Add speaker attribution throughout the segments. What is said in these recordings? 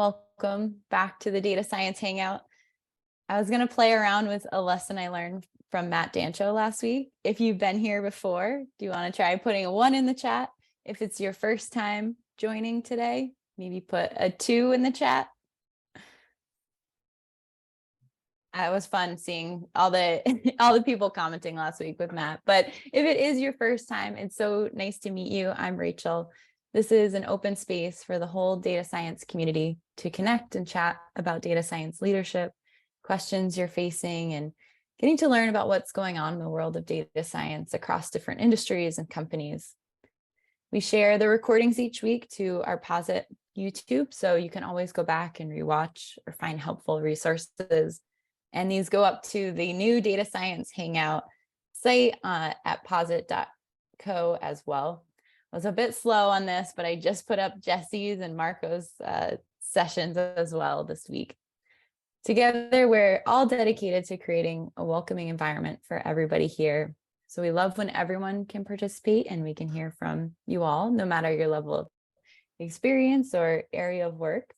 Speaker 1: Welcome back to the Data Science Hangout. I was going to play around with a lesson I learned from Matt Dancho last week. If you've been here before, do you want to try putting a 1 in the chat? If it's your first time joining today, maybe put a 2 in the chat. It was fun seeing all the people commenting last week with Matt. But if it is your first time, it's so nice to meet you. I'm Rachel. This is an open space for the whole data science community to connect and chat about data science leadership, questions you're facing, and getting to learn about what's going on in the world of data science across different industries and companies. We share the recordings each week to our Posit YouTube, so you can always go back and rewatch or find helpful resources. And these go up to the new Data Science Hangout site at posit.co as well. I was a bit slow on this, but I just put up Jesse's and Marco's sessions as well this week. Together, we're all dedicated to creating a welcoming environment for everybody here. So we love when everyone can participate and we can hear from you all, no matter your level of experience or area of work.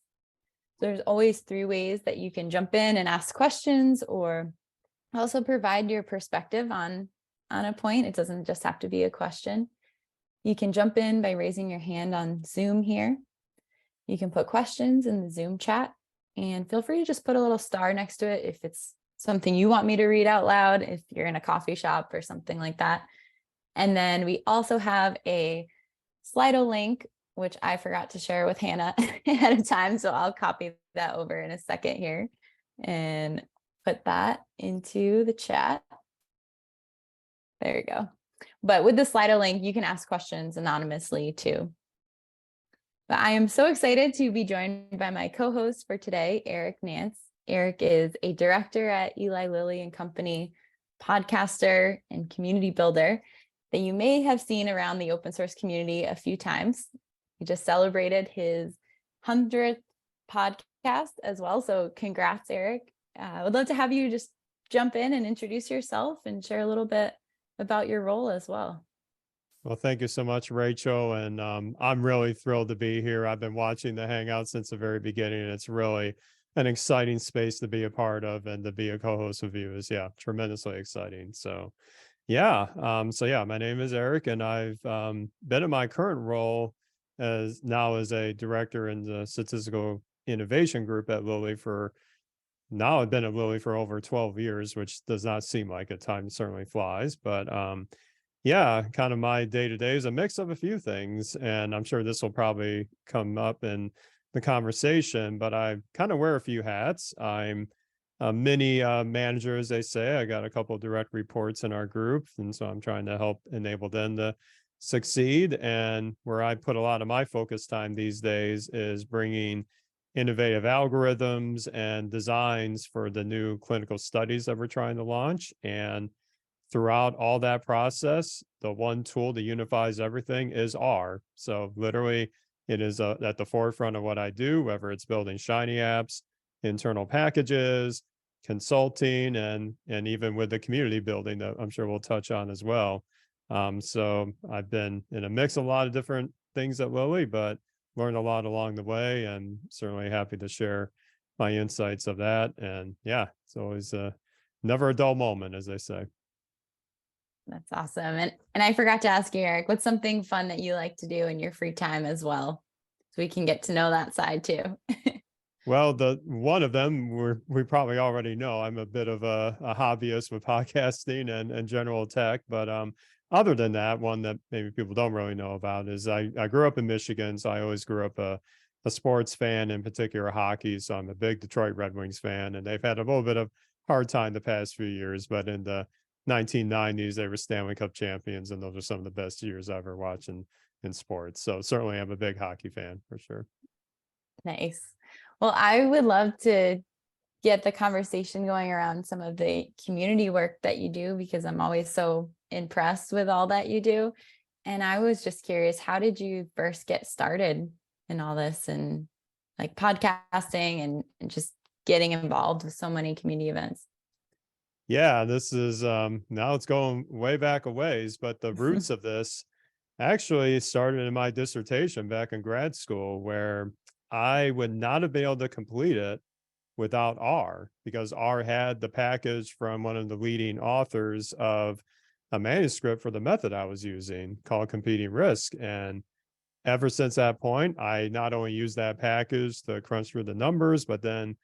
Speaker 1: There's always 3 ways that you can jump in and ask questions or also provide your perspective on a point. It doesn't just have to be a question. You can jump in by raising your hand on Zoom here. You can put questions in the Zoom chat and feel free to just put a little star next to it if it's something you want me to read out loud, if you're in a coffee shop or something like that. And then we also have a Slido link, which I forgot to share with Hannah ahead of time. So I'll copy that over in a second here and put that into the chat. There you go. But with the Slido link, you can ask questions anonymously too. But I am so excited to be joined by my co-host for today, Eric Nantz. Eric is a director at Eli Lilly and Company, podcaster and community builder that you may have seen around the open source community a few times. He just celebrated his 100th podcast as well. So congrats, Eric. I would love to have you just jump in and introduce yourself and share a little bit about your role as well.
Speaker 2: Well, thank you so much, Rachel. And I'm really thrilled to be here. I've been watching the Hangout since the very beginning, and it's really an exciting space to be a part of, and to be a co-host with you is, tremendously exciting. So, my name is Eric, and I've been in my current role as a director in the statistical innovation group at Lilly I've been at Lilly for over 12 years, which does not seem like it. Time certainly flies, but kind of my day-to-day is a mix of a few things, and I'm sure this will probably come up in the conversation, but I kind of wear a few hats. I'm a mini manager, as they say. I got a couple of direct reports in our group, and so I'm trying to help enable them to succeed. And where I put a lot of my focus time these days is bringing innovative algorithms and designs for the new clinical studies that we're trying to launch. And throughout all that process, the one tool that unifies everything is R. So literally, it is at the forefront of what I do, whether it's building Shiny apps, internal packages, consulting, and even with the community building that I'm sure we'll touch on as well. So I've been in a mix of a lot of different things at Lilly, but learned a lot along the way, and certainly happy to share my insights of that. And it's always never a dull moment, as they say.
Speaker 1: That's awesome. And I forgot to ask you, Eric, what's something fun that you like to do in your free time as well? So we can get to know that side too.
Speaker 2: Well, the one of them we probably already know. I'm a bit of a hobbyist with podcasting and general tech, but other than that, one that maybe people don't really know about is I grew up in Michigan, so I always grew up a sports fan, in particular hockey. So I'm a big Detroit Red Wings fan, and they've had a little bit of hard time the past few years, but in the 1990s, they were Stanley Cup champions, and those are some of the best years I ever watched in sports. So certainly I'm a big hockey fan for sure.
Speaker 1: Nice. Well, I would love to get the conversation going around some of the community work that you do, because I'm always so impressed with all that you do. And I was just curious, how did you first get started in all this, and like podcasting and just getting involved with so many community events?
Speaker 2: Yeah, this is now it's going way back a ways, but the roots of this actually started in my dissertation back in grad school, where I would not have been able to complete it without R, because R had the package from one of the leading authors of a manuscript for the method I was using called Competing Risk. And ever since that point, I not only used that package to crunch through the numbers, but then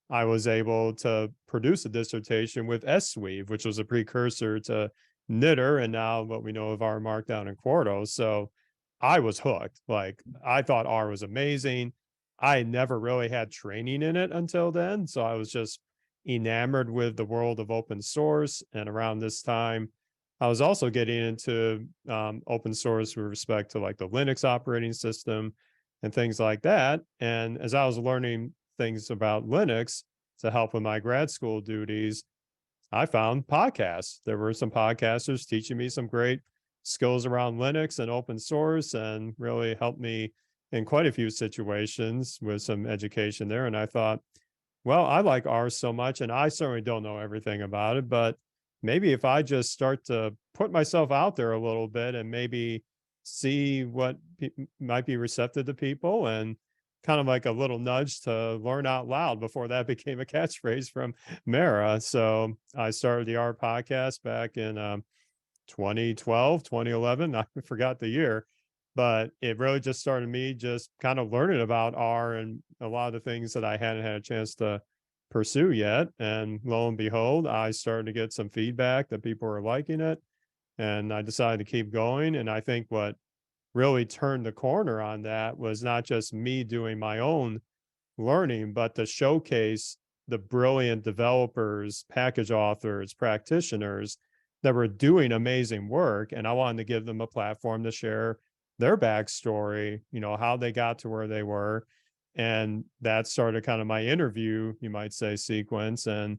Speaker 2: I was able to produce a dissertation with SWeave, which was a precursor to Knitter, and now what we know of R Markdown and Quarto. So I was hooked. Like, I thought R was amazing. I never really had training in it until then. So I was just enamored with the world of open source. And around this time, I was also getting into open source with respect to like the Linux operating system and things like that. And as I was learning things about Linux to help with my grad school duties, I found podcasts. There were some podcasters teaching me some great skills around Linux and open source, and really helped me in quite a few situations with some education there. And I thought, well, I like R so much, and I certainly don't know everything about it, but maybe if I just start to put myself out there a little bit and maybe see what might be receptive to people, and kind of like a little nudge to learn out loud before that became a catchphrase from Mara. So I started the R podcast back in 2012, 2011. I forgot the year, but it really just started me just kind of learning about R and a lot of the things that I hadn't had a chance to pursue yet. And lo and behold, I started to get some feedback that people were liking it. And I decided to keep going. And I think what really turned the corner on that was not just me doing my own learning, but to showcase the brilliant developers, package authors, practitioners that were doing amazing work. And I wanted to give them a platform to share their backstory, how they got to where they were. And that started kind of my interview, you might say, sequence. And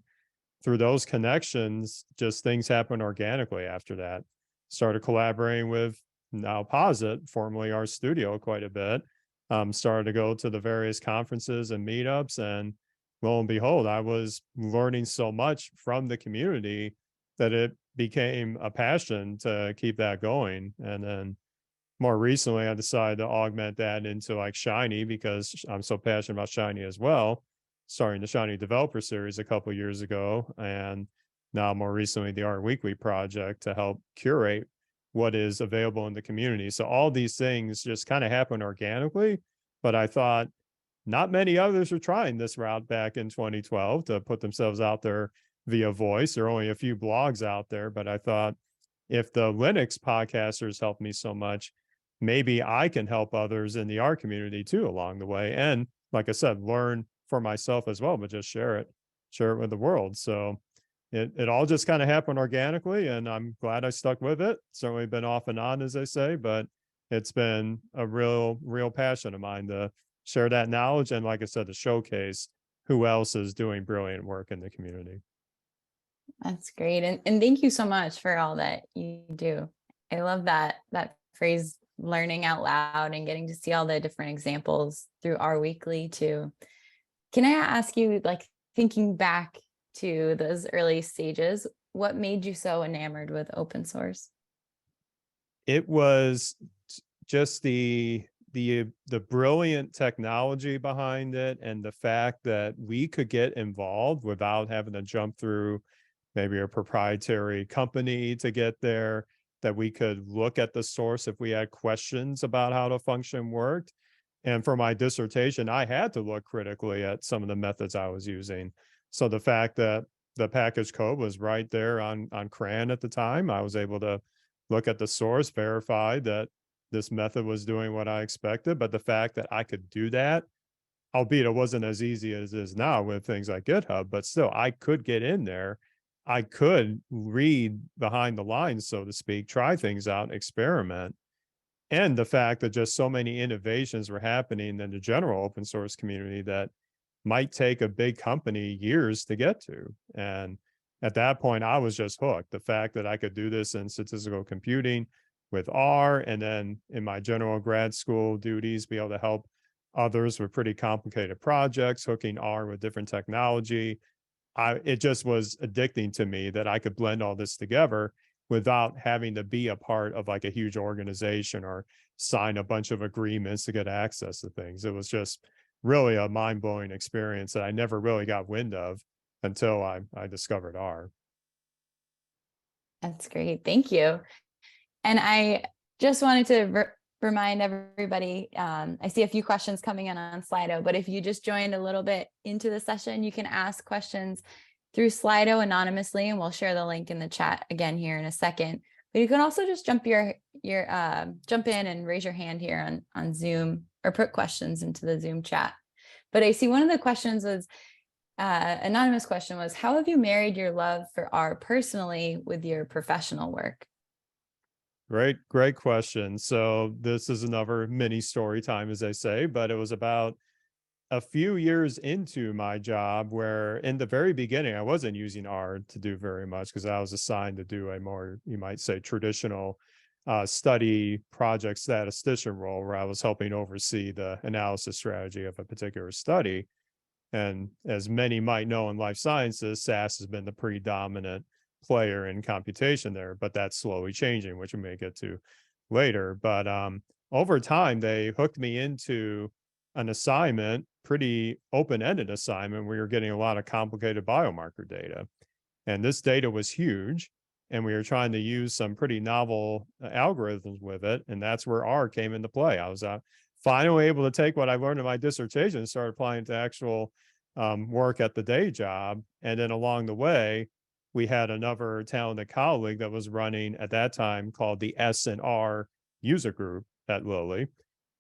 Speaker 2: through those connections, just things happened organically after that. Started collaborating with now Posit, formerly our studio, quite a bit. Started to go to the various conferences and meetups, and lo and behold, I was learning so much from the community that it became a passion to keep that going. And then more recently, I decided to augment that into like Shiny, because I'm so passionate about Shiny as well. Starting the Shiny Developer Series a couple years ago, and now more recently the Art Weekly project to help curate what is available in the community. So all these things just kind of happen organically, but I thought not many others were trying this route back in 2012 to put themselves out there via voice. There are only a few blogs out there, but I thought if the Linux podcasters helped me so much, maybe I can help others in the art community too along the way. And like I said, learn for myself as well, but just share it with the world. So it all just kind of happened organically, and I'm glad I stuck with it. Certainly been off and on, as they say, but it's been a real passion of mine to share that knowledge. And like I said, to showcase who else is doing brilliant work in the community.
Speaker 1: That's great. And thank you so much for all that you do. I love that phrase, learning out loud, and getting to see all the different examples through our weekly too. Can I ask you, like, thinking back to those early stages, what made you so enamored with open source?
Speaker 2: It was just the brilliant technology behind it, and the fact that we could get involved without having to jump through maybe a proprietary company to get there, that we could look at the source if we had questions about how the function worked. And for my dissertation, I had to look critically at some of the methods I was using. So the fact that the package code was right there on CRAN at the time, I was able to look at the source, verify that this method was doing what I expected. But the fact that I could do that, albeit it wasn't as easy as it is now with things like GitHub, but still I could get in there. I could read behind the lines, so to speak, try things out, experiment. And the fact that just so many innovations were happening in the general open source community that might take a big company years to get to. And at that point, I was just hooked. The fact that I could do this in statistical computing with R, and then in my general grad school duties, be able to help others with pretty complicated projects, hooking R with different technology. It just was addicting to me that I could blend all this together without having to be a part of like a huge organization or sign a bunch of agreements to get access to things. It was just really a mind-blowing experience that I never really got wind of until I discovered R.
Speaker 1: That's great. Thank you. And I just wanted to remind everybody, I see a few questions coming in on Slido, but if you just joined a little bit into the session, you can ask questions through Slido anonymously, and we'll share the link in the chat again here in a second. But you can also just jump in and raise your hand here on Zoom, or put questions into the Zoom chat. But I see one of the questions was, anonymous question was, how have you married your love for R personally with your professional work?
Speaker 2: Great question. So this is another mini story time, as they say, but it was about a few years into my job where in the very beginning, I wasn't using R to do very much because I was assigned to do a more, you might say, traditional study project statistician role where I was helping oversee the analysis strategy of a particular study. And as many might know in life sciences, SAS has been the predominant player in computation there, but that's slowly changing, which we may get to later. But over time, they hooked me into an assignment, pretty open-ended assignment. We were getting a lot of complicated biomarker data. And this data was huge. And we were trying to use some pretty novel algorithms with it. And that's where R came into play. I was finally able to take what I learned in my dissertation and start applying it to actual work at the day job. And then along the way, we had another talented colleague that was running at that time called the S and R user group at Lilly.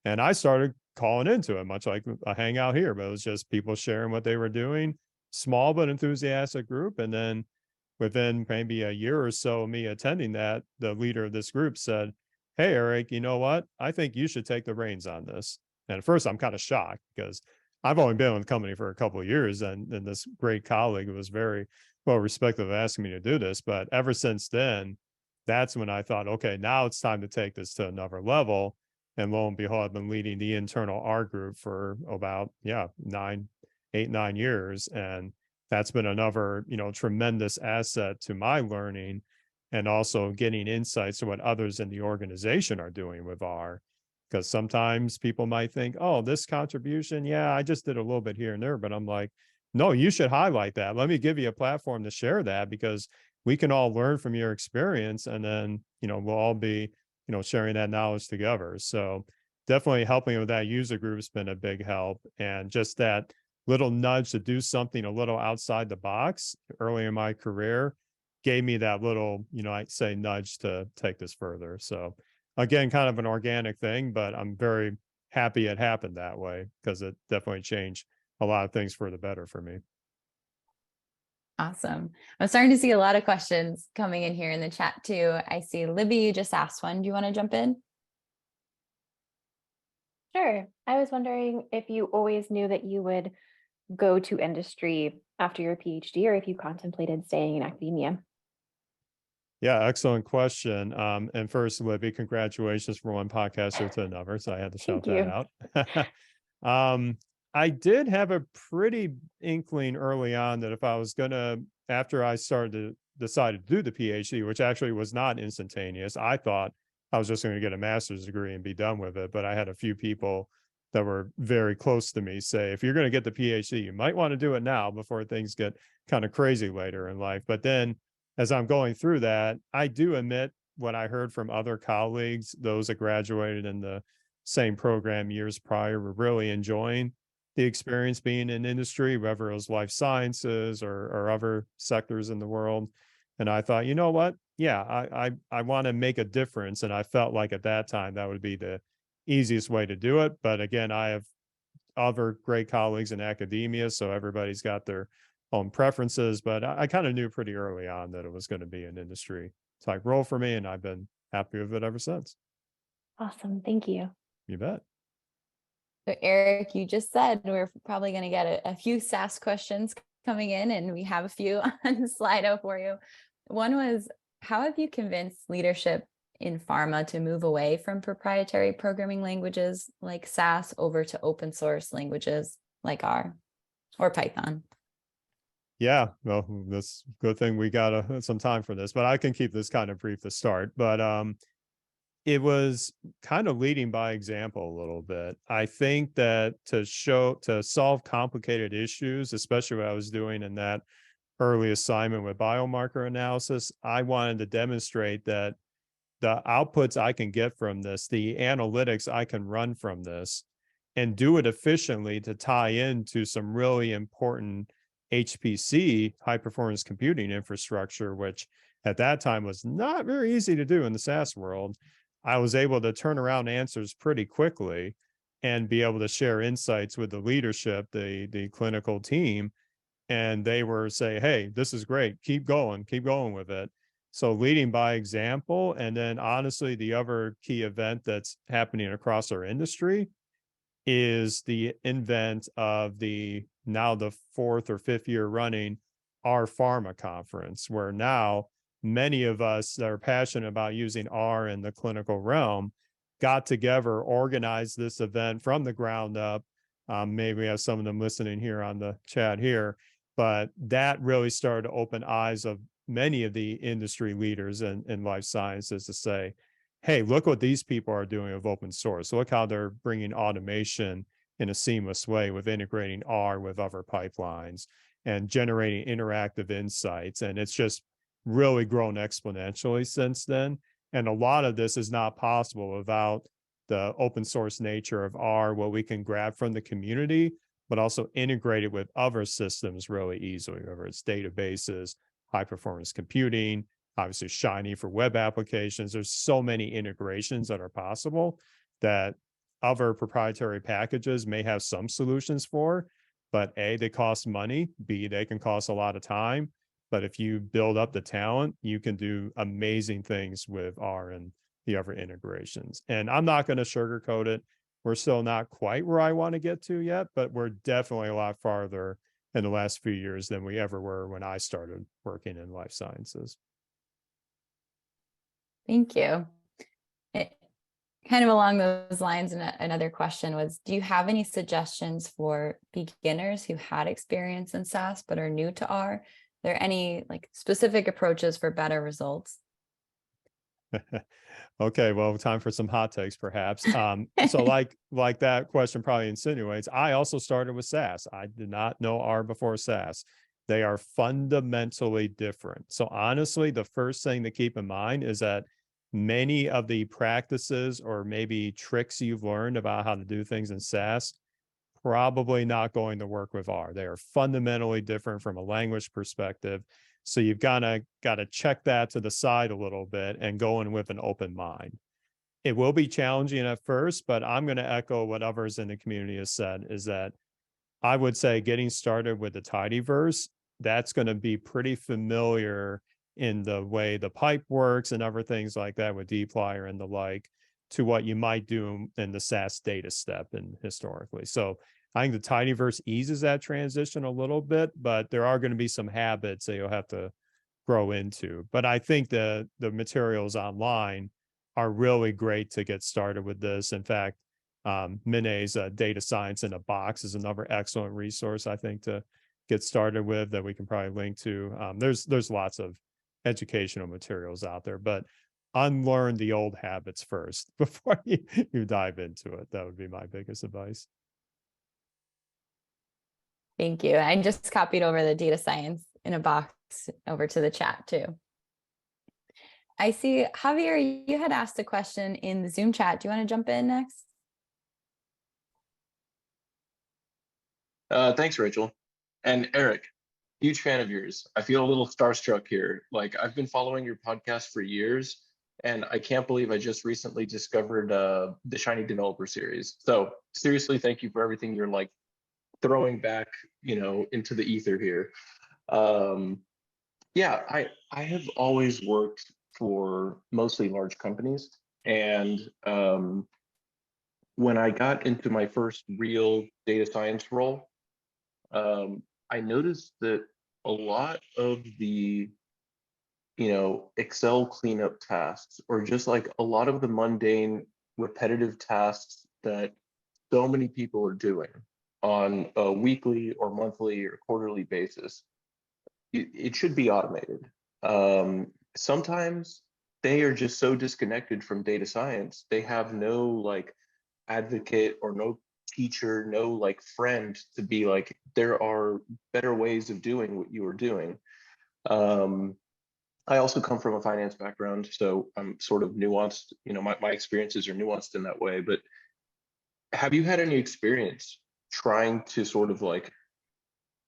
Speaker 2: And I started calling into it, much like a hangout here, but it was just people sharing what they were doing, small but enthusiastic group. And then within maybe a year or so of me attending that, the leader of this group said, "Hey, Eric, you know what? I think you should take the reins on this." And at first I'm kind of shocked because I've only been with the company for a couple of years, and this great colleague was very well respectful of asking me to do this. But ever since then, that's when I thought, okay, now it's time to take this to another level. And lo and behold, I've been leading the internal R group for about 9 years. And that's been another, tremendous asset to my learning and also getting insights to what others in the organization are doing with R. Because sometimes people might think, oh, this contribution, I just did a little bit here and there, but I'm like, no, you should highlight that. Let me give you a platform to share that because we can all learn from your experience, and then, we'll all be, sharing that knowledge together. So definitely helping with that user group has been a big help. And just that little nudge to do something a little outside the box early in my career gave me that little, I'd say nudge to take this further. So again, kind of an organic thing, but I'm very happy it happened that way because it definitely changed a lot of things for the better for me.
Speaker 1: Awesome. I'm starting to see a lot of questions coming in here in the chat too. I see Libby, you just asked one. Do you want to jump in?
Speaker 3: Sure. I was wondering if you always knew that you would go to industry after your PhD, or if you contemplated staying in academia.
Speaker 2: Yeah, excellent question. And first, Libby, congratulations from one podcaster to another. So I had to shout that out. I did have a pretty inkling early on that if I was after I decided to do the PhD, which actually was not instantaneous, I thought I was just going to get a master's degree and be done with it. But I had a few people that were very close to me say, if you're going to get the PhD, you might want to do it now before things get kind of crazy later in life. But then as I'm going through that, I do admit what I heard from other colleagues, those that graduated in the same program years prior, were really enjoying the experience being in industry, whether it was life sciences or other sectors in the world. And I thought, you know what? Yeah, I want to make a difference. And I felt like at that time that would be the easiest way to do it. But again, I have other great colleagues in academia, so everybody's got their own preferences. But I kind of knew pretty early on that it was going to be an industry type role for me, and I've been happy with it ever since.
Speaker 3: Awesome. Thank you.
Speaker 2: You bet.
Speaker 1: So Eric, you just said we're probably going to get a few SAS questions coming in, and we have a few on Slido for you. One was, how have you convinced leadership in pharma to move away from proprietary programming languages like SAS over to open source languages like R or Python?
Speaker 2: Yeah, well, that's a good thing we got some time for this, but I can keep this kind of brief to start. But it was kind of leading by example a little bit. I think that to solve complicated issues, especially what I was doing in that early assignment with biomarker analysis, I wanted to demonstrate that the outputs I can get from this, the analytics I can run from this, and do it efficiently to tie into some really important HPC, high performance computing infrastructure, which at that time was not very easy to do in the SaaS world. I was able to turn around answers pretty quickly and be able to share insights with the leadership, the clinical team, and they were say, hey, this is great, keep going with it. So leading by example. And then honestly, the other key event that's happening across our industry is the invent of now the 4th or 5th year running our Pharma conference, where now many of us that are passionate about using R in the clinical realm got together, organized this event from the ground up. Maybe we have some of them listening here on the chat here, but that really started to open eyes of many of the industry leaders in life sciences to say, hey, look what these people are doing with open source. Look how they're bringing automation in a seamless way with integrating R with other pipelines and generating interactive insights. And it's just really grown exponentially since then. And a lot of this is not possible without the open source nature of R, what we can grab from the community, but also integrate it with other systems really easily, whether it's databases, high performance computing, obviously Shiny for web applications. There's so many integrations that are possible that other proprietary packages may have some solutions for, but A, they cost money, B, they can cost a lot of time. But if you build up the talent, you can do amazing things with R and the other integrations. And I'm not going to sugarcoat it. We're still not quite where I want to get to yet, but we're definitely a lot farther in the last few years than we ever were when I started working in life sciences.
Speaker 1: Thank you. Kind of along those lines, another question was, do you have any suggestions for beginners who had experience in SaaS but are new to R? Are there any like specific approaches for better results?
Speaker 2: Okay, well, time for some hot takes, perhaps. So like that question probably insinuates, I also started with SaaS. I did not know R before SaaS. They are fundamentally different. So honestly, the first thing to keep in mind is that many of the practices or maybe tricks you've learned about how to do things in SaaS, probably not going to work with R. They are fundamentally different from a language perspective. So you've got to check that to the side a little bit and go in with an open mind. It will be challenging at first, but I'm going to echo what others in the community have said, is that I would say getting started with the tidyverse, that's going to be pretty familiar in the way the pipe works and other things like that with dplyr and the like, to what you might do in the SaaS data step and historically. So I think the tidyverse eases that transition a little bit, but there are going to be some habits that you'll have to grow into. But I think the materials online are really great to get started with this. In fact, Minei's Data Science in a Box is another excellent resource, I think, to get started with that we can probably link to. There's lots of educational materials out there, but unlearn the old habits first before you dive into it. That would be my biggest advice.
Speaker 1: Thank you. I just copied over the Data Science in a Box over to the chat too. I see, Javier, you had asked a question in the Zoom chat. Do you want to jump in next?
Speaker 4: Thanks, Rachel. And Eric, huge fan of yours. I feel a little starstruck here. Like, I've been following your podcast for years, and I can't believe I just recently discovered the Shiny Developer Series. So seriously, thank you for everything you're like throwing back, into the ether here. Yeah, I have always worked for mostly large companies, and when I got into my first real data science role, I noticed that a lot of the Excel cleanup tasks, or just like a lot of the mundane repetitive tasks that so many people are doing on a weekly or monthly or quarterly basis, it should be automated. Sometimes they are just so disconnected from data science. They have no like advocate or no teacher, no like friend to be like, there are better ways of doing what you are doing. I also come from a finance background, so I'm sort of nuanced, my experiences are nuanced in that way. But have you had any experience trying to sort of like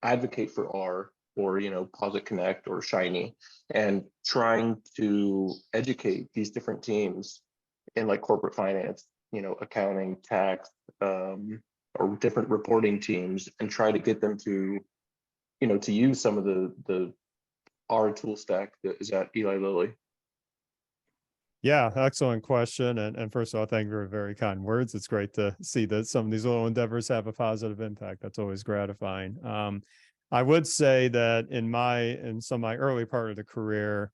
Speaker 4: advocate for R or, Posit Connect or Shiny, and trying to educate these different teams in like corporate finance, accounting, tax, or different reporting teams, and try to get them to, to use some of the R tool stack that is at Eli Lilly?
Speaker 2: Yeah, excellent question. And first of all, thank you for very kind words. It's great to see that some of these little endeavors have a positive impact. That's always gratifying. I would say that in some of my early part of the career,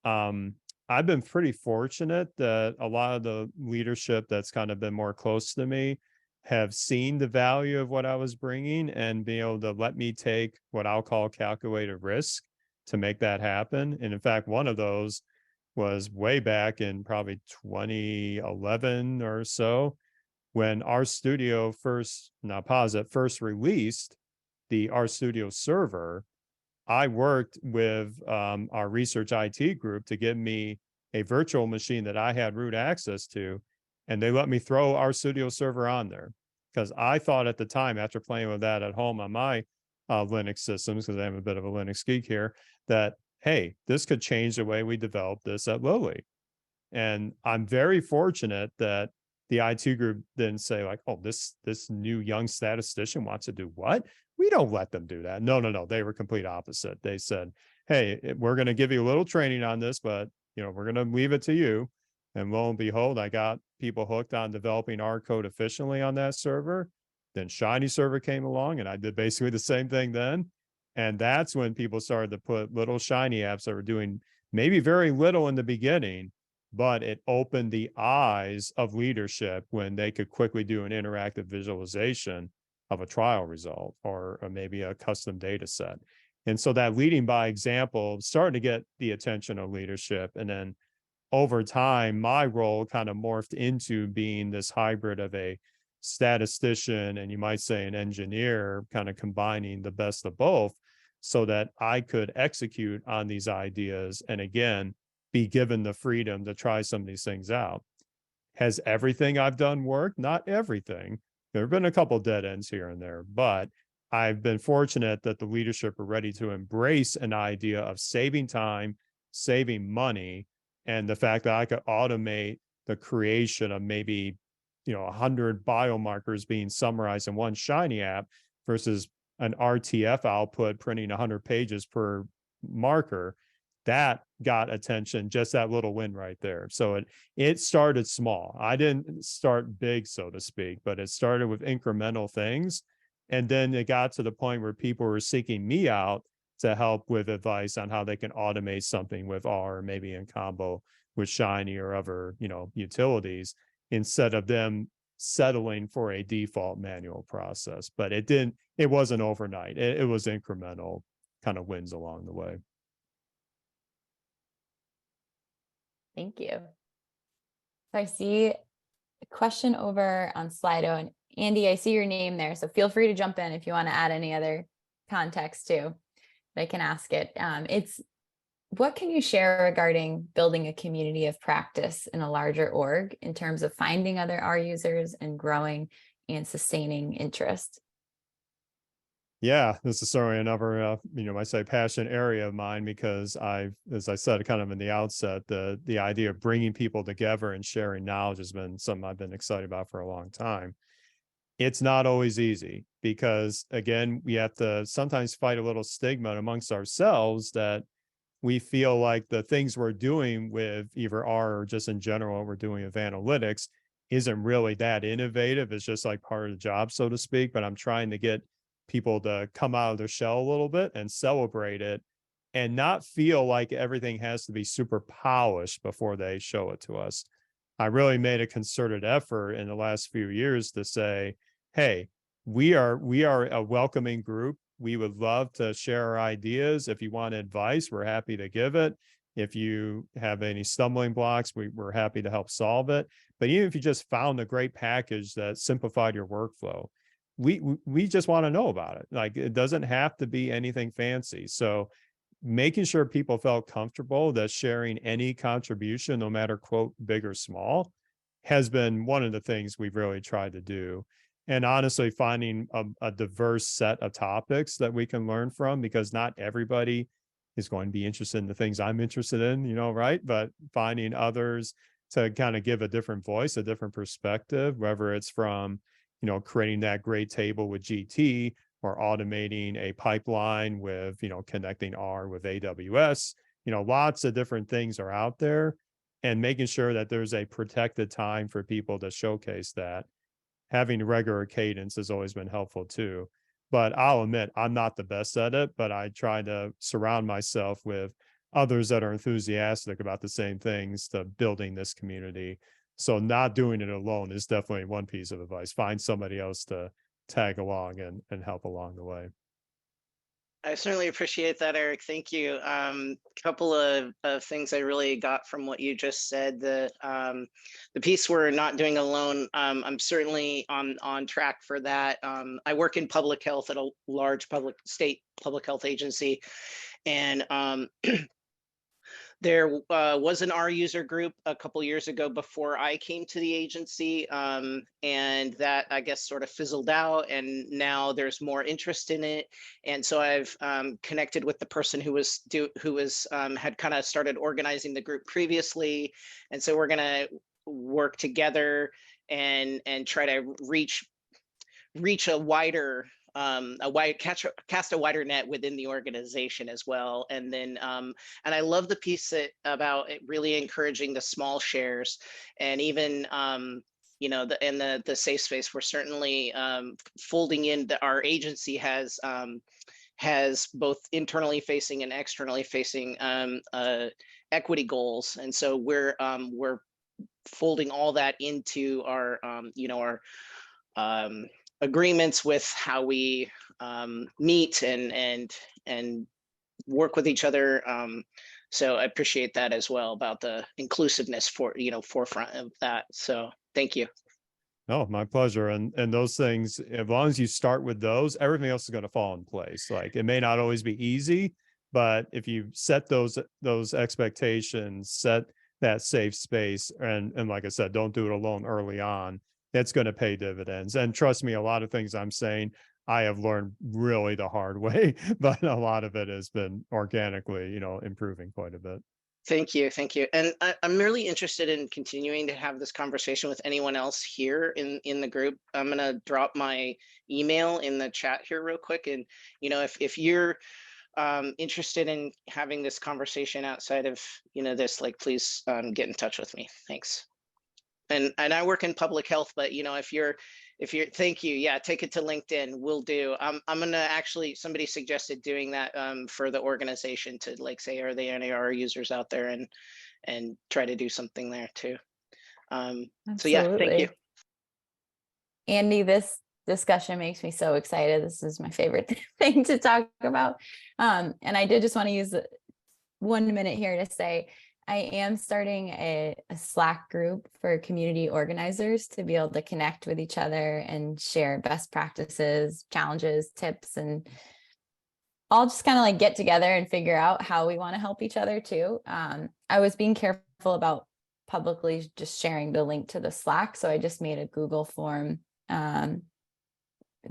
Speaker 2: I've been pretty fortunate that a lot of the leadership that's kind of been more close to me have seen the value of what I was bringing and be able to let me take what I'll call calculated risk to make that happen. And in fact, one of those was way back in probably 2011 or so, when RStudio first released the RStudio server. I worked with our research IT group to give me a virtual machine that I had root access to, and they let me throw RStudio server on there, because I thought at the time, after playing with that at home on my Linux systems, because I'm a bit of a Linux geek here, that hey, this could change the way we develop this at Lilly. And I'm very fortunate that the IT group didn't say like, oh, this new young statistician wants to do what? We don't let them do that. No. They were complete opposite. They said, hey, we're going to give you a little training on this, but we're going to leave it to you. And lo and behold, I got people hooked on developing our code efficiently on that server. Then Shiny server came along, and I did basically the same thing then. And that's when people started to put little Shiny apps that were doing maybe very little in the beginning, but it opened the eyes of leadership when they could quickly do an interactive visualization of a trial result or maybe a custom data set. And so that leading by example started to get the attention of leadership. And then over time, my role kind of morphed into being this hybrid of a statistician and you might say an engineer, kind of combining the best of both so that I could execute on these ideas and again, be given the freedom to try some of these things out. Has everything I've done worked? Not everything. There have been a couple dead ends here and there, but I've been fortunate that the leadership are ready to embrace an idea of saving time, saving money, and the fact that I could automate the creation of maybe 100 biomarkers being summarized in one Shiny app versus an RTF output printing 100 pages per marker. That got attention, just that little win right there. So it started small. I didn't start big, so to speak, but it started with incremental things. And then it got to the point where people were seeking me out to help with advice on how they can automate something with R, maybe in combo with Shiny or other, utilities, instead of them settling for a default manual process. But it wasn't overnight. It was incremental kind of wins along the way.
Speaker 1: Thank you. So I see a question over on Slido, and Andy, I see your name there, so feel free to jump in if you want to add any other context too. I can ask it. It's what can you share regarding building a community of practice in a larger org in terms of finding other R users and growing and sustaining interest?
Speaker 2: Yeah, this is certainly another, I say passion area of mine, because as I said, kind of in the outset, the idea of bringing people together and sharing knowledge has been something I've been excited about for a long time. It's not always easy because, again, we have to sometimes fight a little stigma amongst ourselves that we feel like the things we're doing with either R or just in general, we're doing with analytics isn't really that innovative. It's just like part of the job, so to speak. But I'm trying to get people to come out of their shell a little bit and celebrate it and not feel like everything has to be super polished before they show it to us. I really made a concerted effort in the last few years to say, hey, we are a welcoming group. We would love to share our ideas. If you want advice, we're happy to give it. If you have any stumbling blocks, we're happy to help solve it. But even if you just found a great package that simplified your workflow, we just want to know about it. Like, it doesn't have to be anything fancy. So making sure people felt comfortable that sharing any contribution, no matter quote big or small, has been one of the things we've really tried to do. And honestly, finding a diverse set of topics that we can learn from, because not everybody is going to be interested in the things I'm interested in, right? But finding others to kind of give a different voice, a different perspective, whether it's from, creating that great table with GT, or automating a pipeline with, connecting R with AWS, lots of different things are out there, and making sure that there's a protected time for people to showcase that. Having regular cadence has always been helpful too. But I'll admit, I'm not the best at it, but I try to surround myself with others that are enthusiastic about the same things to building this community. So not doing it alone is definitely one piece of advice. Find somebody else to tag along and help along the way.
Speaker 5: I certainly appreciate that, Eric. Thank you. Couple of things I really got from what you just said. The piece we're not doing alone. I'm certainly on track for that. I work in public health at a large state public health agency, and there was an R user group a couple years ago before I came to the agency, and that, I guess, sort of fizzled out, and now there's more interest in it. And so I've connected with the person who had kind of started organizing the group previously, and so we're gonna work together and try to reach a wider cast a wider net within the organization as well. And then and I love the piece about it really encouraging the small shares, and even the safe space. We're certainly folding in our agency has both internally facing and externally facing equity goals, and so we're folding all that into our agreements with how we meet and work with each other. So I appreciate that as well, about the inclusiveness forefront of that. So thank you.
Speaker 2: No, my pleasure. And those things, as long as you start with those, everything else is going to fall in place. Like, it may not always be easy, but if you set those expectations, set that safe space, and like I said, don't do it alone early on, it's going to pay dividends. And trust me, a lot of things I'm saying, I have learned really the hard way, but a lot of it has been organically, improving quite a bit.
Speaker 5: Thank you. And I'm really interested in continuing to have this conversation with anyone else here in the group. I'm going to drop my email in the chat here real quick. And, if you're interested in having this conversation outside of, this, like, please get in touch with me. Thanks. And I work in public health, but if you're thank you. Yeah, take it to LinkedIn. Will do. I'm gonna actually, somebody suggested doing that for the organization, to, like, say, are there any R users out there, and try to do something there too. So yeah, thank you.
Speaker 1: Andy, this discussion makes me so excited. This is my favorite thing to talk about. And I did just want to use 1 minute here to say, I am starting a Slack group for community organizers to be able to connect with each other and share best practices, challenges, tips, and all just kind of like get together and figure out how we want to help each other too. I was being careful about publicly just sharing the link to the Slack, so I just made a Google form that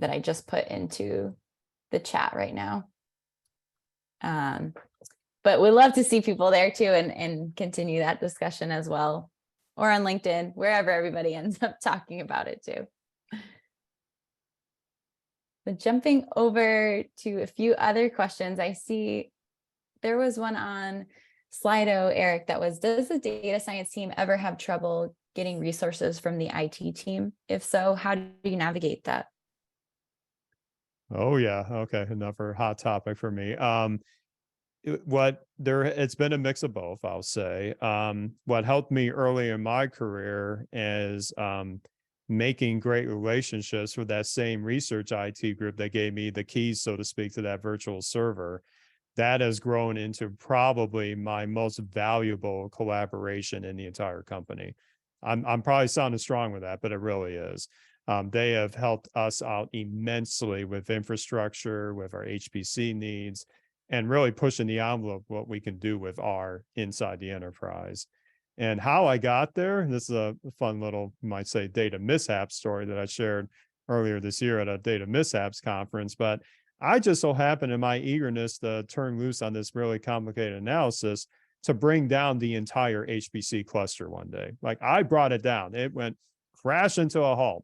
Speaker 1: I just put into the chat right now. But we'd love to see people there too, and continue that discussion as well, or on LinkedIn, wherever everybody ends up talking about it too. But jumping over to a few other questions, I see there was one on Slido, Eric, that was, does the data science team ever have trouble getting resources from the IT team? If so, how do you navigate that?
Speaker 2: Oh yeah. Okay. Another hot topic for me. It's been a mix of both, I'll say. What helped me early in my career is making great relationships with that same research IT group that gave me the keys, so to speak, to that virtual server. that has grown into probably my most valuable collaboration in the entire company. I'm probably sounding strong with that, but it really is. They have helped us out immensely with infrastructure, with our HPC needs, and really pushing the envelope what we can do with R inside the enterprise. And how I got there, this is a fun little, you might say, data mishap story that I shared earlier this year at a data mishaps conference. But I just so happened, in my eagerness to turn loose on this really complicated analysis, to bring down the entire HPC cluster one day. Like, I brought it down. It went crash into a halt.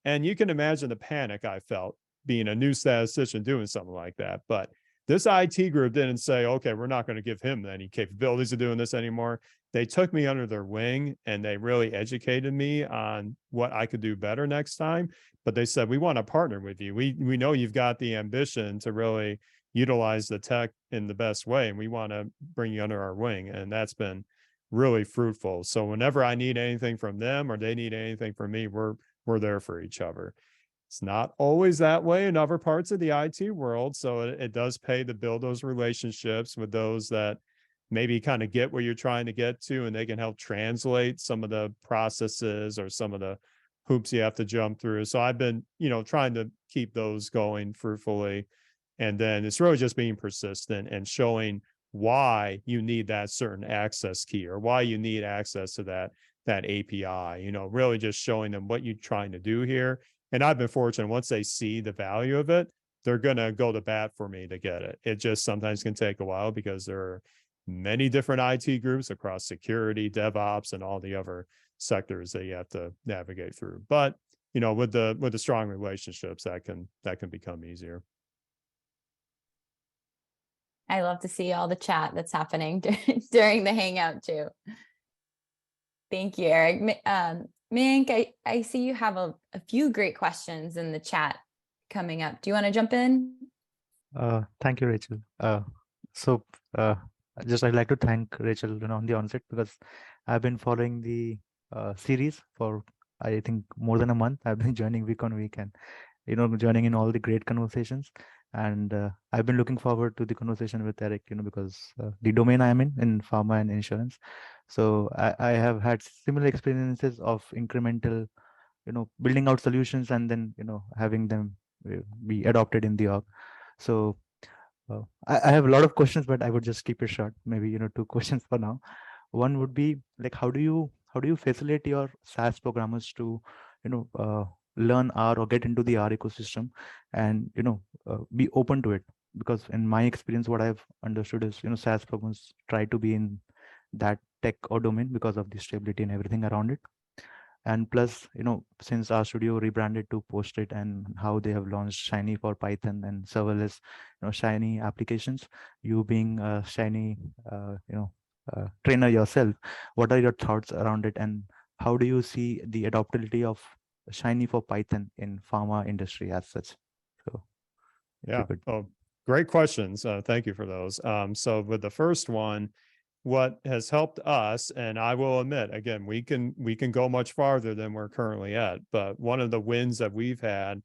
Speaker 2: And you can imagine the panic I felt being a new statistician doing something like that. But this IT group didn't say, okay, we're not going to give him any capabilities of doing this anymore. They took me under their wing and they really educated me on what I could do better next time. But they said, we want to partner with you. We know you've got the ambition to really utilize the tech in the best way, and we want to bring you under our wing. And that's been really fruitful. So whenever I need anything from them or they need anything from me, we're there for each other. It's not always that way in other parts of the IT world. So it does pay to build those relationships with those that maybe kind of get where you're trying to get to, and they can help translate some of the processes or some of the hoops you have to jump through. So I've been, trying to keep those going fruitfully. And then it's really just being persistent and showing why you need that certain access key or why you need access to that API, really just showing them what you're trying to do here. And I've been fortunate, once they see the value of it, they're going to go to bat for me to get it. It just sometimes can take a while because there are many different IT groups across security, DevOps, and all the other sectors that you have to navigate through. But, with the strong relationships, that can become easier.
Speaker 1: I love to see all the chat that's happening during the Hangout too. Thank you, Eric. Mayank, I see you have a few great questions in the chat coming up. Do you want to jump in?
Speaker 6: Thank you, Rachel. I'd like to thank Rachel, on the onset, because I've been following the series for, I think, more than a month. I've been joining week on week and, joining in all the great conversations. And I've been looking forward to the conversation with Eric, because the domain I'm in pharma and insurance. So I have had similar experiences of incremental, building out solutions and then, having them be adopted in the org. So I have a lot of questions, but I would just keep it short. Maybe, 2 questions for now. One would be like, how do you facilitate your SaaS programmers to, learn R or get into the R ecosystem and, be open to it? Because in my experience, what I've understood is, SaaS programmers try to be in that tech or domain because of the stability and everything around it. And plus, since RStudio rebranded to Post-it and how they have launched Shiny for Python and serverless, Shiny applications, you being a Shiny, trainer yourself, what are your thoughts around it? And how do you see the adoptability of Shiny for Python in pharma industry as such? So,
Speaker 2: yeah. Oh, great questions. Thank you for those. So with the first one, what has helped us, and I will admit, again, we can go much farther than we're currently at, but one of the wins that we've had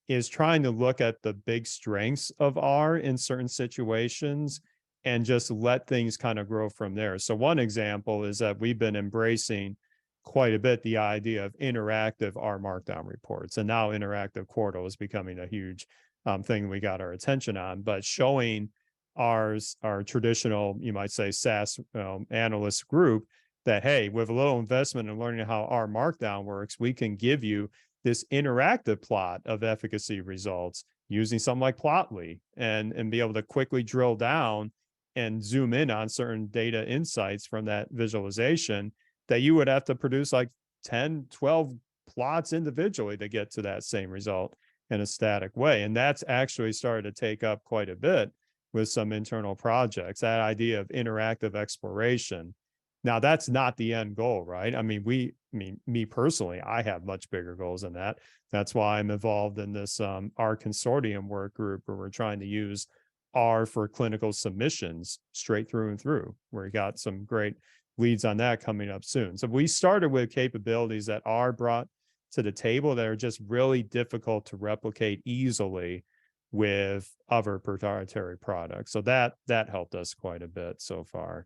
Speaker 2: is trying to look at the big strengths of R in certain situations and just let things kind of grow from there. So one example is that we've been embracing quite a bit the idea of interactive R Markdown reports, and now interactive Quartal is becoming a huge thing we got our attention on, but showing our traditional, you might say, SaaS analyst group that, hey, with a little investment in learning how R Markdown works, we can give you this interactive plot of efficacy results using something like Plotly and be able to quickly drill down and zoom in on certain data insights from that visualization that you would have to produce like 10, 12 plots individually to get to that same result in a static way. And that's actually started to take up quite a bit with some internal projects, that idea of interactive exploration. Now, that's not the end goal, right? I mean, me personally, I have much bigger goals than that. That's why I'm involved in this R consortium work group where we're trying to use R for clinical submissions straight through and through, where we got some great leads on that coming up soon. So we started with capabilities that R brought to the table that are just really difficult to replicate easily with other proprietary products. So that helped us quite a bit so far.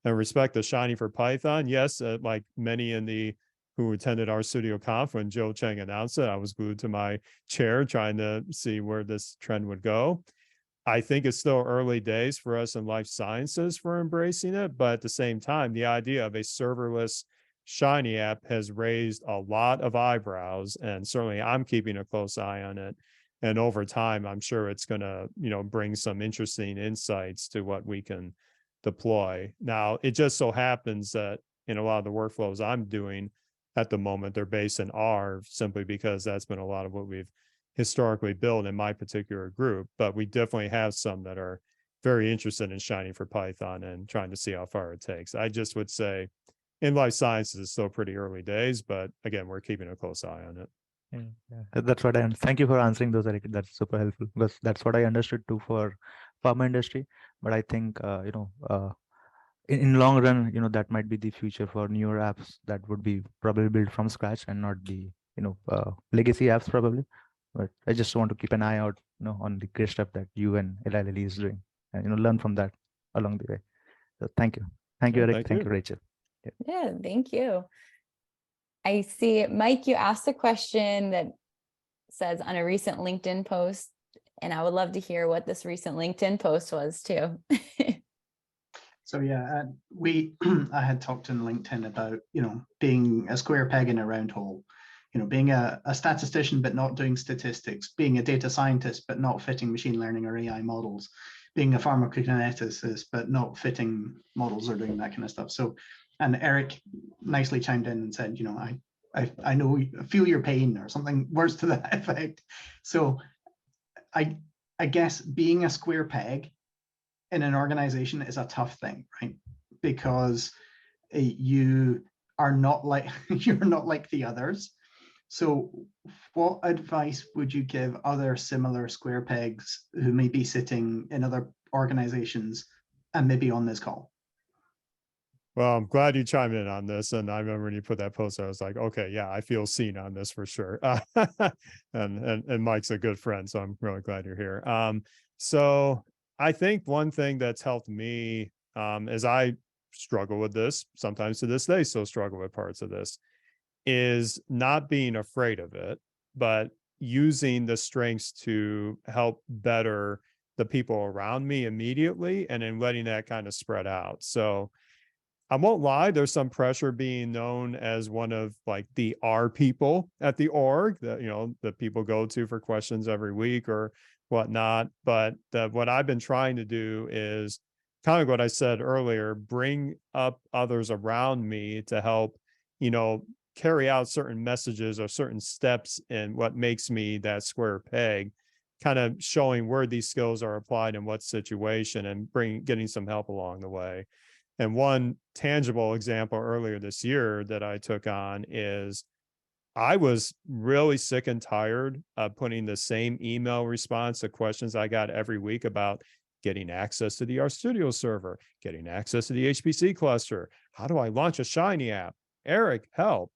Speaker 2: In respect to Shiny for Python, yes, like many in the who attended our studio conf when Joe Cheng announced it, I was glued to my chair trying to see where this trend would go. I think it's still early days for us in life sciences for embracing it, but at the same time, the idea of a serverless Shiny app has raised a lot of eyebrows, and certainly I'm keeping a close eye on it. And over time, I'm sure it's going to, bring some interesting insights to what we can deploy. Now, it just so happens that in a lot of the workflows I'm doing at the moment, they're based in R simply because that's been a lot of what we've historically built in my particular group. But we definitely have some that are very interested in Shiny for Python and trying to see how far it takes. I just would say in life sciences, it's still pretty early days, but again, we're keeping a close eye on it.
Speaker 6: Yeah. That's what thank you for answering those, Eric. That's super helpful because that's what I understood too for pharma industry. But I think, in long run, that might be the future for newer apps that would be probably built from scratch and not the, legacy apps probably. But I just want to keep an eye out, on the great stuff that you and Eli Lilly is doing and, learn from that along the way. So thank you. Thank you,
Speaker 2: Yeah,
Speaker 6: Eric. Thank you, Rachel.
Speaker 1: Yeah, thank you. I see, Mike, you asked a question that says on a recent LinkedIn post, and I would love to hear what this recent LinkedIn post was too.
Speaker 7: So yeah, I had talked in LinkedIn about, being a square peg in a round hole, being a statistician, but not doing statistics, being a data scientist, but not fitting machine learning or AI models, being a pharmacokineticist, but not fitting models or doing that kind of stuff. So, and Eric nicely chimed in and said, I know, feel your pain or something, words to that effect. So I guess being a square peg in an organization is a tough thing, right? Because you are not like you're not like the others. So what advice would you give other similar square pegs who may be sitting in other organizations and maybe on this call?
Speaker 2: Well, I'm glad you chimed in on this. And I remember when you put that post, I was like, okay, yeah, I feel seen on this for sure. And Mike's a good friend, so I'm really glad you're here. So I think one thing that's helped me, as I struggle with this, sometimes to this day, still struggle with parts of this, is not being afraid of it, but using the strengths to help better the people around me immediately, and then letting that kind of spread out. So I won't lie, there's some pressure being known as one of like the R people at the org that, that people go to for questions every week or whatnot. But what I've been trying to do is kind of what I said earlier, bring up others around me to help, carry out certain messages or certain steps in what makes me that square peg, kind of showing where these skills are applied in what situation and getting some help along the way. And one tangible example earlier this year that I took on is I was really sick and tired of putting the same email response to questions I got every week about getting access to the RStudio server, getting access to the HPC cluster. How do I launch a Shiny app? Eric, help.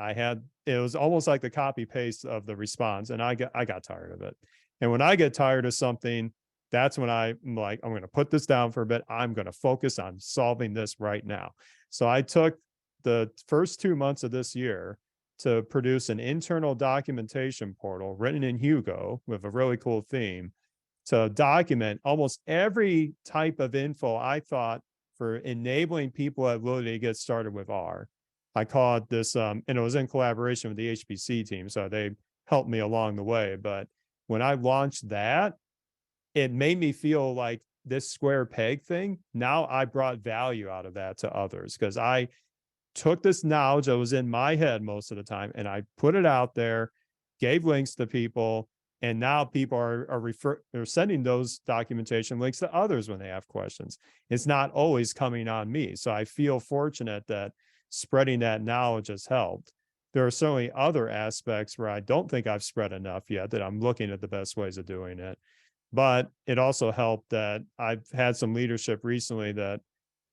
Speaker 2: It was almost like the copy paste of the response, and I got tired of it. And when I get tired of something, that's when I'm like, I'm going to put this down for a bit. I'm going to focus on solving this right now. So I took the first 2 months of this year to produce an internal documentation portal written in Hugo with a really cool theme to document almost every type of info I thought for enabling people at Lilly to get started with R. I call it this, and it was in collaboration with the HPC team, so they helped me along the way. But when I launched that, it made me feel like this square peg thing, now I brought value out of that to others, because I took this knowledge that was in my head most of the time and I put it out there, gave links to people, and now people are sending those documentation links to others when they have questions. It's not always coming on me. So I feel fortunate that spreading that knowledge has helped. There are certainly other aspects where I don't think I've spread enough yet, that I'm looking at the best ways of doing it. But it also helped that I've had some leadership recently that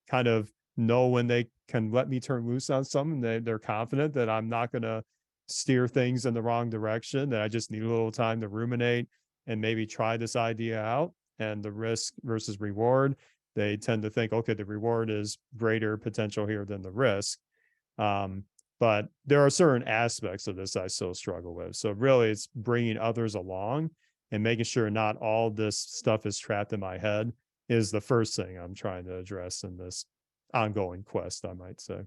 Speaker 2: kind of know when they can let me turn loose on something. They're confident that I'm not going to steer things in the wrong direction, that I just need a little time to ruminate and maybe try this idea out, and the risk versus reward, they tend to think, okay, the reward is greater potential here than the risk. But there are certain aspects of this I still struggle with. So really it's bringing others along and making sure not all this stuff is trapped in my head is the first thing I'm trying to address in this ongoing quest, I might say.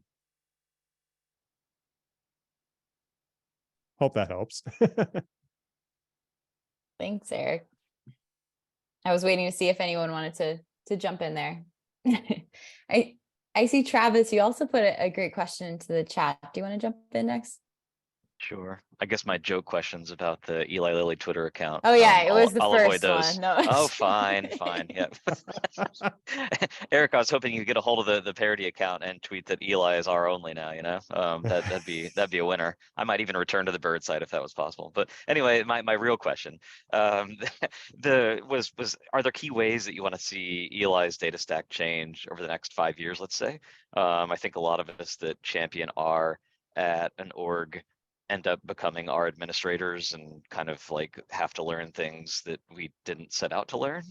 Speaker 2: Hope that helps.
Speaker 1: Thanks, Eric. I was waiting to see if anyone wanted to jump in there. I see Travis, you also put a great question into the chat. Do you want to jump in next?
Speaker 8: Sure. I guess my joke questions about the Eli Lilly Twitter account.
Speaker 1: Oh yeah, it was the
Speaker 8: I'll avoid
Speaker 1: first
Speaker 8: those.
Speaker 1: one. No.
Speaker 8: Oh, fine, yeah. Eric, I was hoping you could get a hold of the parody account and tweet that Eli is R only now. You know, that'd be a winner. I might even return to the bird side if that was possible. But anyway, my real question, are there key ways that you want to see Eli's data stack change over the next 5 years? Let's say. I think a lot of us that champion R at an org end up becoming our administrators and kind of like have to learn things that we didn't set out to learn.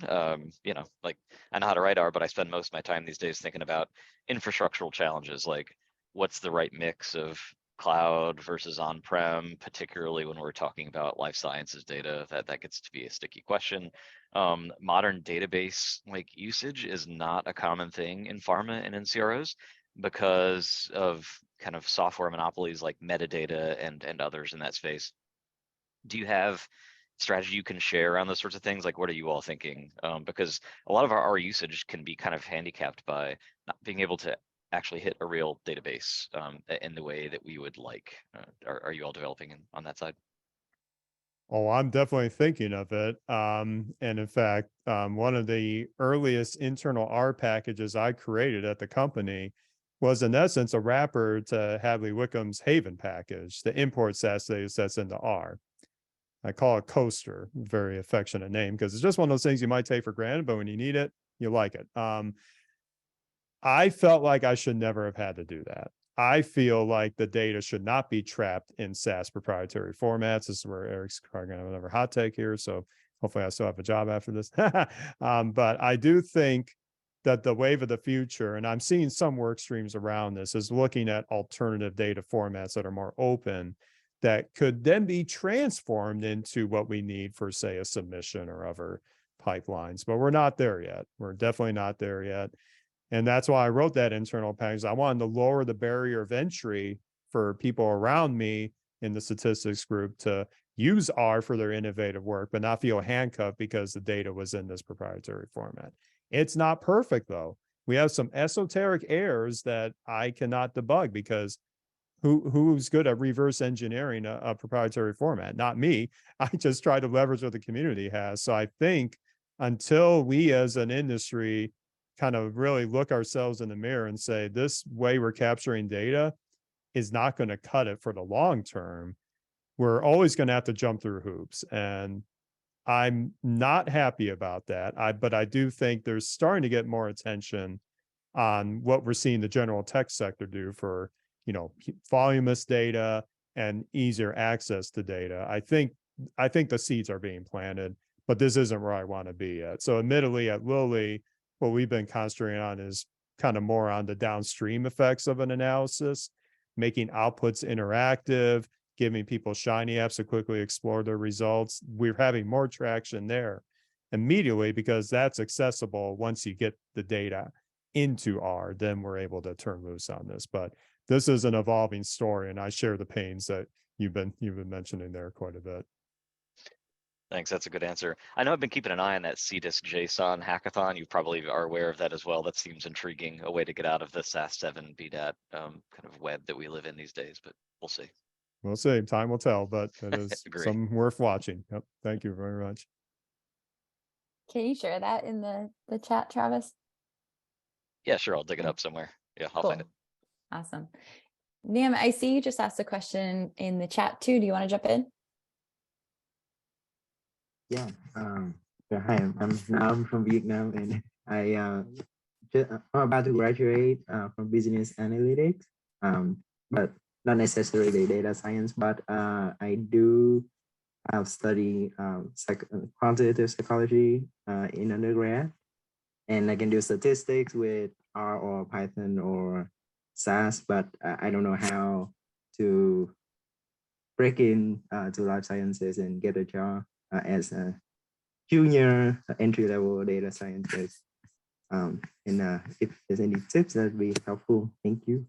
Speaker 8: You know, like I know how to write R, but I spend most of my time these days thinking about infrastructural challenges, like what's the right mix of cloud versus on-prem, particularly when we're talking about life sciences data. That gets to be a sticky question. Modern database like usage is not a common thing in pharma and in CROs because of kind of software monopolies like metadata and others in that space. Do you have strategy you can share around those sorts of things? Like, what are you all thinking? Because a lot of our usage can be kind of handicapped by not being able to actually hit a real database in the way that we would like. Are you all developing on that side?
Speaker 2: Oh, I'm definitely thinking of it. And in fact, one of the earliest internal R packages I created at the company was in essence a wrapper to Hadley Wickham's Haven package, the import SAS data sets into R. I call it Coaster, very affectionate name, because it's just one of those things you might take for granted, but when you need it, you like it. I felt like I should never have had to do that. I feel like the data should not be trapped in SAS proprietary formats. This is where Eric's probably going to have another hot take here, so hopefully I still have a job after this. But I do think that the wave of the future, and I'm seeing some work streams around this, is looking at alternative data formats that are more open that could then be transformed into what we need for, say, a submission or other pipelines. But we're not there yet. We're definitely not there yet. And that's why I wrote that internal package. I wanted to lower the barrier of entry for people around me in the statistics group to use R for their innovative work, but not feel handcuffed because the data was in this proprietary format. It's not perfect, though. We have some esoteric errors that I cannot debug because who's good at reverse engineering a proprietary format? Not me. I just try to leverage what the community has. So I think until we as an industry kind of really look ourselves in the mirror and say, this way we're capturing data is not going to cut it for the long term, we're always going to have to jump through hoops. And I'm not happy about that. But I do think there's starting to get more attention on what we're seeing the general tech sector do for, you know, voluminous data and easier access to data. I think the seeds are being planted, but this isn't where I want to be at. So admittedly at Lilly, what we've been concentrating on is kind of more on the downstream effects of an analysis, making outputs interactive, giving people shiny apps to quickly explore their results. We're having more traction there immediately because that's accessible once you get the data into R, then we're able to turn loose on this. But this is an evolving story, and I share the pains that you've been mentioning there quite a bit.
Speaker 8: Thanks, that's a good answer. I know I've been keeping an eye on that CDISC JSON hackathon. You probably are aware of that as well. That seems intriguing, a way to get out of the SAS7 BDAT kind of web that we live in these days, but we'll see.
Speaker 2: We'll see. Time will tell, but it is something worth watching. Yep. Thank you very much.
Speaker 1: Can you share that in the chat, Travis?
Speaker 8: Yeah, sure. I'll dig it up somewhere. Yeah, I'll find it.
Speaker 1: Awesome. Niam, I see you just asked a question in the chat too. Do you want to jump in?
Speaker 9: Yeah. Hi, I'm from Vietnam, and I'm about to graduate from business analytics, but not necessarily data science. But I do I've studied quantitative psychology in undergrad, and I can do statistics with R or Python or SAS, but I don't know how to break in to life sciences and get a job as a junior entry-level data scientist. And if there's any tips, that'd be helpful. Thank you.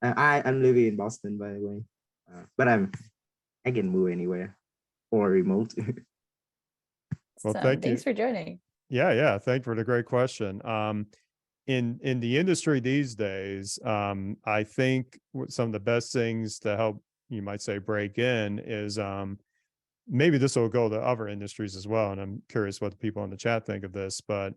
Speaker 9: I'm living in Boston, by the way, but I can move anywhere or remote.
Speaker 2: Well,
Speaker 1: So
Speaker 2: thank you.
Speaker 1: thanks for joining.
Speaker 2: Yeah. Thank you for the great question. In the industry these days, I think some of the best things to help, you might say, break in is maybe this will go to other industries as well. And I'm curious what the people in the chat think of this, but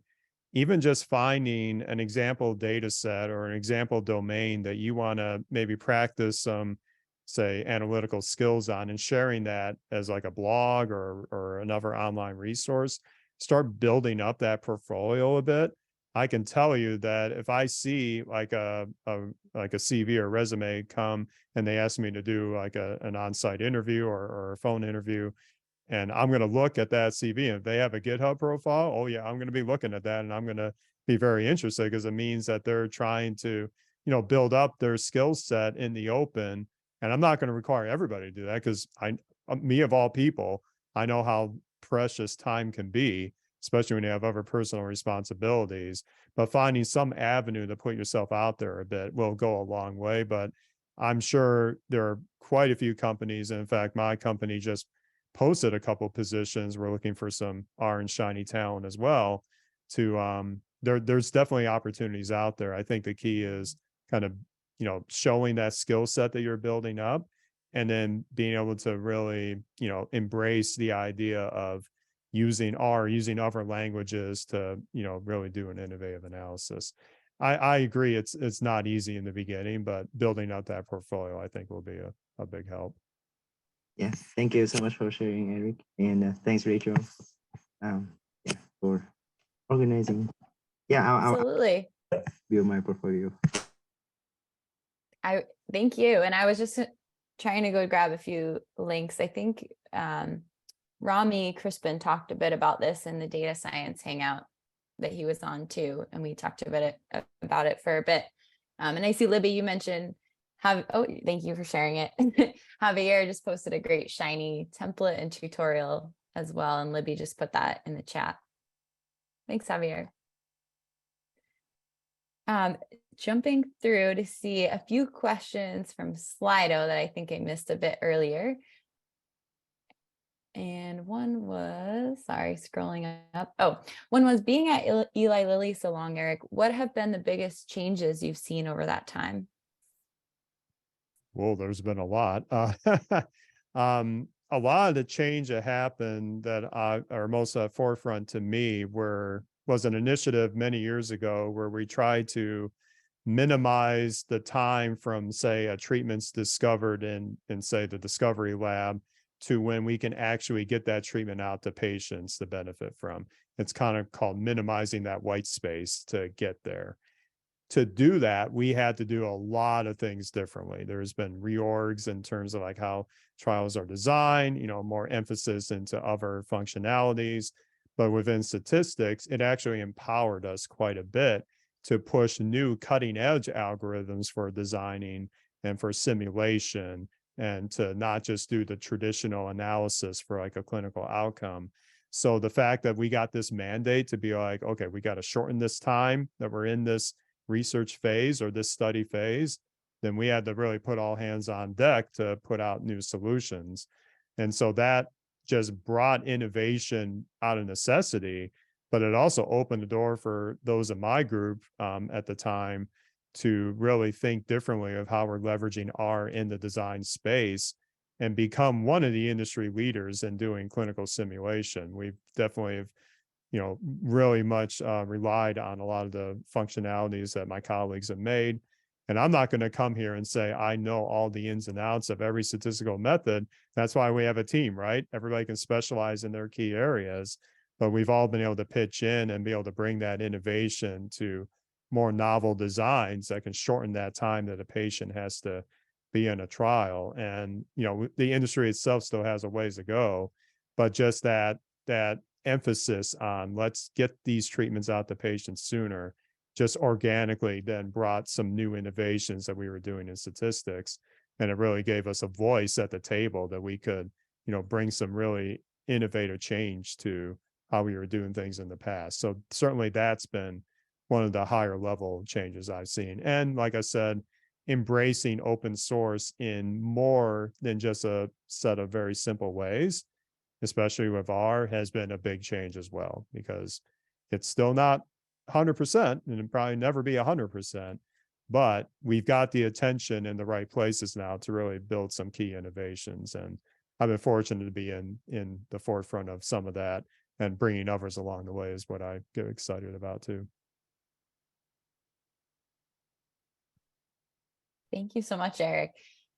Speaker 2: even just finding an example data set or an example domain that you want to maybe practice some, say, analytical skills on, and sharing that as like a blog or another online resource, start building up that portfolio a bit. I can tell you that if I see like a CV or resume come and they ask me to do like an on-site interview or a phone interview, and I'm going to look at that CV, and if they have a GitHub profile, oh yeah, I'm going to be looking at that, and I'm going to be very interested because it means that they're trying to, build up their skill set in the open. And I'm not going to require everybody to do that because me of all people, I know how precious time can be, especially when you have other personal responsibilities. But finding some avenue to put yourself out there a bit will go a long way. But I'm sure there are quite a few companies. And in fact, my company just posted a couple positions. We're looking for some orange shiny talent as well. There's definitely opportunities out there. I think the key is kind of, showing that skill set that you're building up, and then being able to really, embrace the idea of using R, using other languages to, really do an innovative analysis. I agree. It's not easy in the beginning, but building out that portfolio, I think, will be a big help.
Speaker 9: Yes, thank you so much for sharing, Eric, and thanks, Rachel, for organizing. I'll
Speaker 1: Absolutely.
Speaker 9: build my portfolio.
Speaker 1: Thank you. And I was just trying to go grab a few links. I think Rami Crispin talked a bit about this in the data science hangout that he was on too, and we talked a bit about it for a bit. And I see, Libby, you mentioned thank you for sharing it. Javier just posted a great shiny template and tutorial as well, and Libby just put that in the chat. Thanks, Javier. Jumping through to see a few questions from Slido that I think I missed a bit earlier. And one was, scrolling up. One was, being at Eli Lilly so long, Eric, what have been the biggest changes you've seen over that time?
Speaker 2: Well, there's been a lot. A lot of the change that happened that are most forefront to me was an initiative many years ago where we tried to minimize the time from, say, a treatment's discovered in say the discovery lab to when we can actually get that treatment out to patients to benefit from. It's kind of called minimizing that white space to get there. To do that, we had to do a lot of things differently. There's been reorgs in terms of like how trials are designed, more emphasis into other functionalities. But within statistics, it actually empowered us quite a bit to push new cutting edge algorithms for designing and for simulation, and to not just do the traditional analysis for like a clinical outcome. So the fact that we got this mandate to be like, okay, we got to shorten this time that we're in this research phase or this study phase, then we had to really put all hands on deck to put out new solutions. And so that just brought innovation out of necessity, but it also opened the door for those in my group at the time to really think differently of how we're leveraging R in the design space and become one of the industry leaders in doing clinical simulation. We've definitely have, really much relied on a lot of the functionalities that my colleagues have made. And I'm not going to come here and say, I know all the ins and outs of every statistical method. That's why we have a team, right? Everybody can specialize in their key areas, but we've all been able to pitch in and be able to bring that innovation to more novel designs that can shorten that time that a patient has to be in a trial. And, you know, the industry itself still has a ways to go, but just that emphasis on let's get these treatments out to patients sooner, just organically then brought some new innovations that we were doing in statistics. And it really gave us a voice at the table that we could, you know, bring some really innovative change to how we were doing things in the past. So certainly that's been one of the higher level changes I've seen. And like I said, embracing open source in more than just a set of very simple ways, especially with R, has been a big change as well, because it's still not 100% and it'll probably never be 100%, but we've got the attention in the right places now to really build some key innovations. And I've been fortunate to be in the forefront of some of that, and bringing others along the way is what I get excited about too.
Speaker 1: Thank you so much, Eric.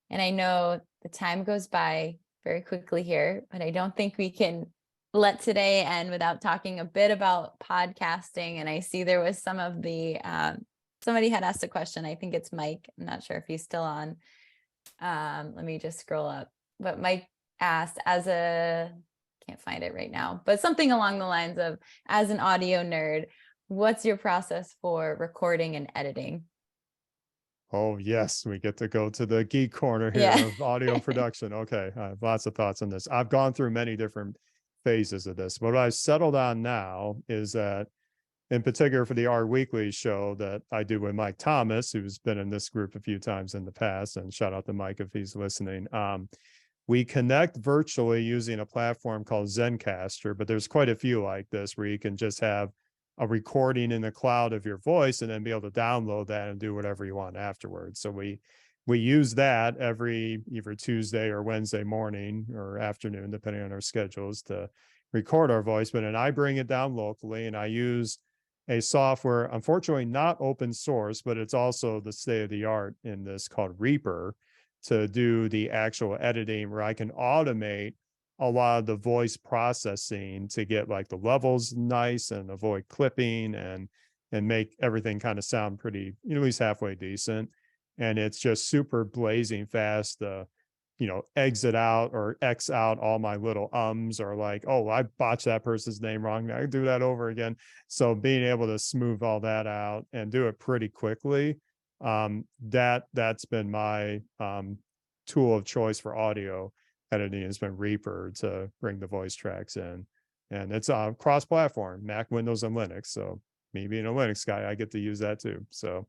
Speaker 1: And I know the time goes by very quickly here, but I don't think we can let today end without talking a bit about podcasting. And I see there was some of the, somebody had asked a question. I think it's Mike. I'm not sure if he's still on. Let me just scroll up. But Mike asked, can't find it right now, but something along the lines of, as an audio nerd, what's your process for recording and editing?
Speaker 2: Oh, yes, we get to go to the geek corner here of audio production. Okay, I have lots of thoughts on this. I've gone through many different phases of this. What I've settled on now is that, in particular for the R Weekly show that I do with Mike Thomas, who's been in this group a few times in the past, and shout out to Mike if he's listening. We connect virtually using a platform called Zencaster, but there's quite a few like this where you can just have a recording in the cloud of your voice and then be able to download that and do whatever you want afterwards. So we use that every either Tuesday or Wednesday morning or afternoon, depending on our schedules, to record our voice. But then I bring it down locally, and I use a software, unfortunately not open source, but it's also the state of the art in this, called Reaper, to do the actual editing, where I can automate a lot of the voice processing to get like the levels nice and avoid clipping and make everything kind of sound pretty, you know, at least halfway decent. And it's just super blazing fast. You know, exit out or X out all my little ums, or like, oh, I botched that person's name wrong, I can do that over again. So being able to smooth all that out and do it pretty quickly, that's been my tool of choice for audio editing, has been Reaper, to bring the voice tracks in. And it's cross-platform, Mac, Windows, and Linux. So me being a Linux guy, I get to use that too. So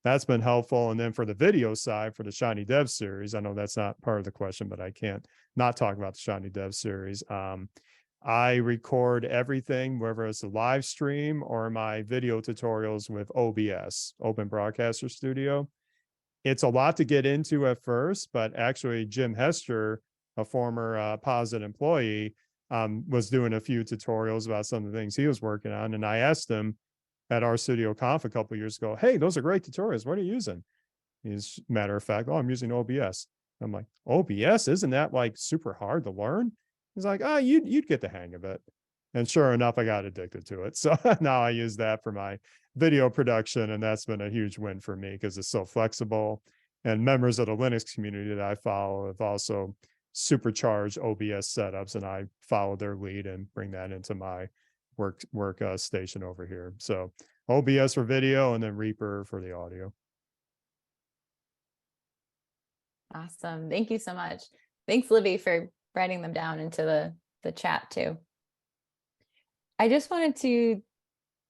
Speaker 2: that's been helpful. And then for the video side, for the Shiny Dev series, I know that's not part of the question, but I can't not talk about the Shiny Dev series. I record everything, whether it's a live stream or my video tutorials, with OBS, Open Broadcaster Studio. It's a lot to get into at first, but actually Jim Hester, a former Posit employee, was doing a few tutorials about some of the things he was working on. And I asked him at our Studio Conf a couple of years ago, hey, those are great tutorials, what are you using? He's, matter of fact, oh, I'm using OBS. I'm like, OBS, isn't that like super hard to learn? He's like, oh, you'd get the hang of it. And sure enough, I got addicted to it. So now I use that for my video production, and that's been a huge win for me because it's so flexible. And members of the Linux community that I follow have also supercharged OBS setups, and I follow their lead and bring that into my work station over here. So OBS for video, and then Reaper for the audio.
Speaker 1: Awesome. Thank you so much. Thanks, Libby, for writing them down into the chat too. I just wanted to,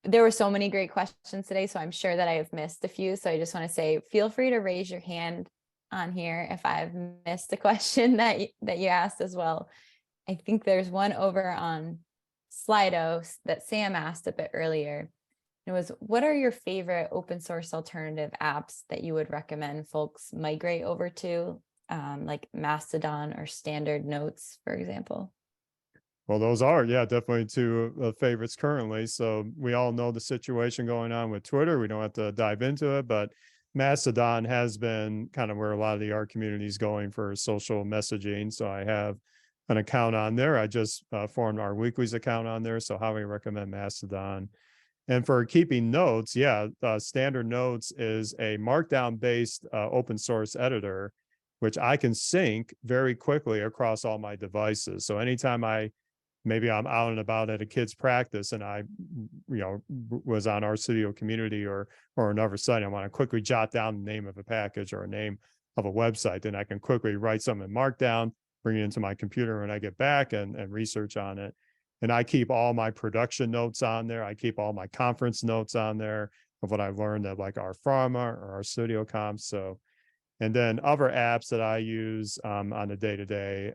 Speaker 1: there were so many great questions today, so I'm sure that I have missed a few. So I just want to say, feel free to raise your hand on here if I've missed a question that you asked as well. I think there's one over on Slido that Sam asked a bit earlier. It was, what are your favorite open source alternative apps that you would recommend folks migrate over to, like Mastodon or Standard Notes, for example?
Speaker 2: Well, those are, yeah, definitely two favorites currently. So we all know the situation going on with Twitter. We don't have to dive into it, but Mastodon has been kind of where a lot of the art community is going for social messaging. So I have an account on there. I just formed our Weekly's account on there. So highly recommend Mastodon. And for keeping notes, yeah, Standard Notes is a markdown based open source editor. which I can sync very quickly across all my devices. So anytime maybe I'm out and about at a kid's practice and I, was on our studio community or another site, I want to quickly jot down the name of a package or a name of a website, then I can quickly write something in Markdown, bring it into my computer when I get back and research on it. And I keep all my production notes on there. I keep all my conference notes on there of what I've learned at like our Pharma or our studio comps. So, and then other apps that I use on a day-to-day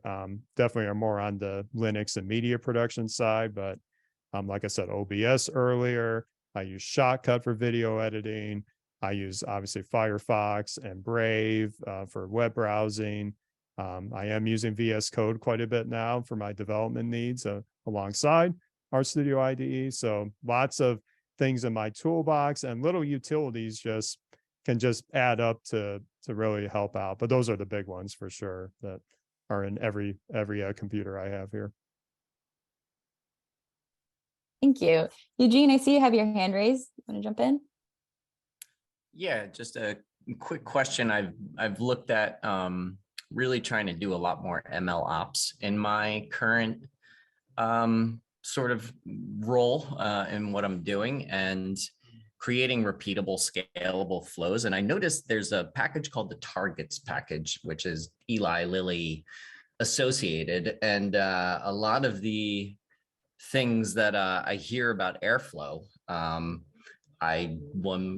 Speaker 2: definitely are more on the Linux and media production side. But like I said, OBS earlier, I use Shotcut for video editing. I use obviously Firefox and Brave for web browsing. I am using VS Code quite a bit now for my development needs alongside our Studio IDE. So lots of things in my toolbox and little utilities can just add up to really help out. But those are the big ones for sure that are in every computer I have here.
Speaker 1: Thank you. Eugene, I see you have your hand raised. Want to jump in?
Speaker 10: Yeah, just a quick question. I've looked at really trying to do a lot more ML ops in my current sort of role in what I'm doing and creating repeatable, scalable flows. And I noticed there's a package called the targets package, which is Eli Lilly associated. And a lot of the things that I hear about Airflow, I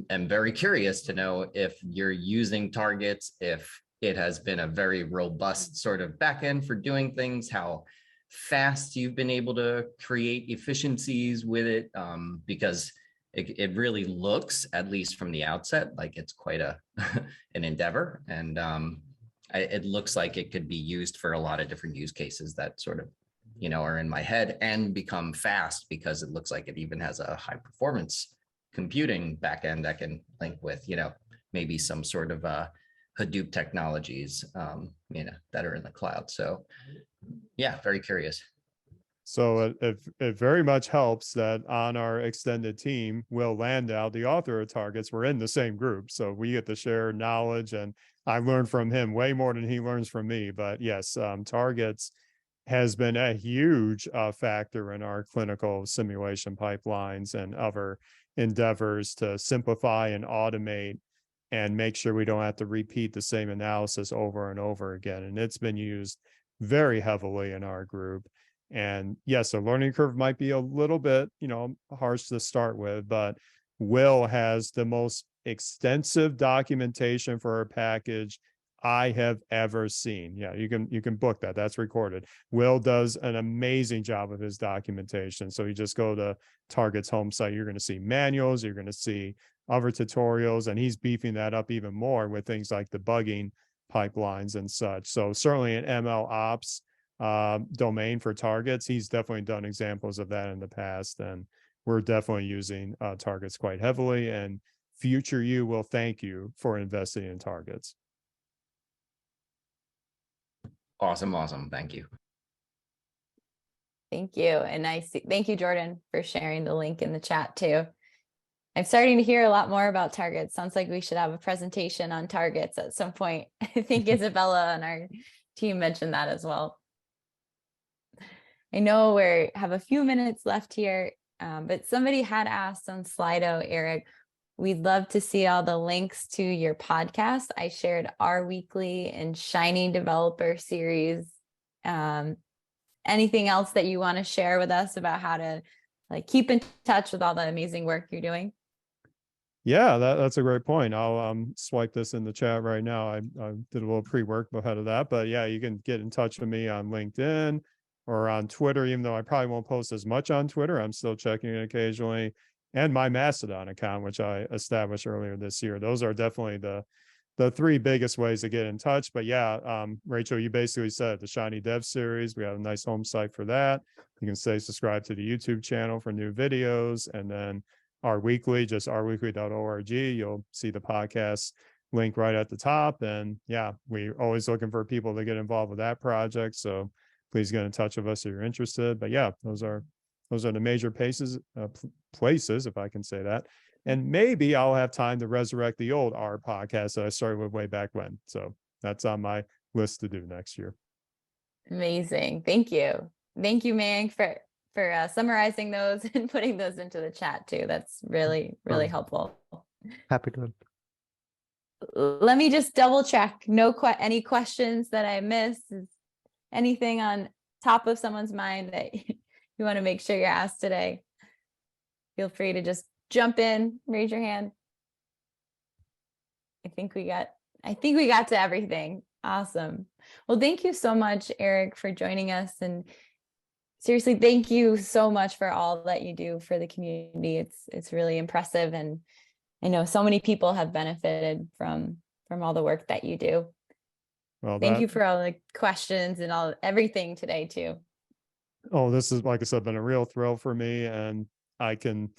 Speaker 10: am very curious to know if you're using targets, if it has been a very robust sort of backend for doing things, how fast you've been able to create efficiencies with it, because it really looks, at least from the outset, like it's quite an endeavor. And it looks like it could be used for a lot of different use cases that sort of, are in my head and become fast because it looks like it even has a high performance computing backend that can link with, maybe some sort of Hadoop technologies, that are in the cloud. So yeah, very curious.
Speaker 2: So it very much helps that on our extended team, Will Landau, the author of Targets, we're in the same group. So we get to share knowledge and I learned from him way more than he learns from me. But yes, Targets has been a huge factor in our clinical simulation pipelines and other endeavors to simplify and automate and make sure we don't have to repeat the same analysis over and over again. And it's been used very heavily in our group. And yes, the learning curve might be a little bit, harsh to start with, but Will has the most extensive documentation for our package I have ever seen. Yeah, you can book that. That's recorded. Will does an amazing job of his documentation. So you just go to Target's home site, you're going to see manuals, you're going to see other tutorials, and he's beefing that up even more with things like debugging pipelines and such. So certainly an ML ops domain for Targets, he's definitely done examples of that in the past, and we're definitely using Targets quite heavily, and future you will thank you for investing in Targets.
Speaker 10: Awesome. Thank you.
Speaker 1: Thank you. And thank you, Jordan, for sharing the link in the chat too. I'm starting to hear a lot more about Targets. Sounds like we should have a presentation on Targets at some point. I think Isabella on our team mentioned that as well. I know we have a few minutes left here, but somebody had asked on Slido, Eric, we'd love to see all the links to your podcast. I shared our weekly and Shiny Developer series. Anything else that you want to share with us about how to keep in touch with all the amazing work you're doing?
Speaker 2: Yeah, that's a great point. I'll swipe this in the chat right now. I did a little pre-work ahead of that, but yeah, you can get in touch with me on LinkedIn or on Twitter, even though I probably won't post as much on Twitter. I'm still checking it occasionally. And my Mastodon account, which I established earlier this year. Those are definitely the three biggest ways to get in touch. But yeah, Rachel, you basically said the Shiny Dev series. We have a nice home site for that. You can say subscribe to the YouTube channel for new videos, and then our weekly, just ourweekly.org. You'll see the podcast link right at the top. And yeah, we're always looking for people to get involved with that project. So please get in touch with us if you're interested. But yeah, those are the major places, if I can say that. And maybe I'll have time to resurrect the old R podcast that I started with way back when. So that's on my list to do next year.
Speaker 1: Amazing. Thank you. Thank you, Mang, for summarizing those and putting those into the chat too. That's really, really helpful.
Speaker 6: Happy to help.
Speaker 1: Let me just double check. Any questions that I missed? Is anything on top of someone's mind that you want to make sure you're asked today? Feel free to just jump in, raise your hand. I think we got to everything. Awesome. Well, thank you so much, Eric, for joining us. And seriously, thank you so much for all that you do for the community. It's really impressive. And I know so many people have benefited from all the work that you do.
Speaker 2: Well,
Speaker 1: Thank you for all the questions and everything today too.
Speaker 2: Oh, this is, like I said, been a real thrill for me, and I can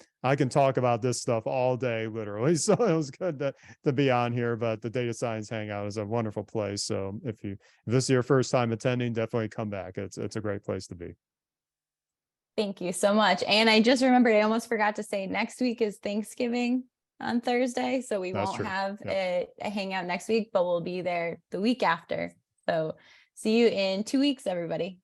Speaker 2: talk about this stuff all day, literally. So it was good to be on here. But the Data Science Hangout is a wonderful place. So if this is your first time attending, definitely come back. It's a great place to be.
Speaker 1: Thank you so much. And I just remembered, I almost forgot to say, next week is Thanksgiving on Thursday. So we won't have a hangout next week, but we'll be there the week after. So see you in 2 weeks, everybody.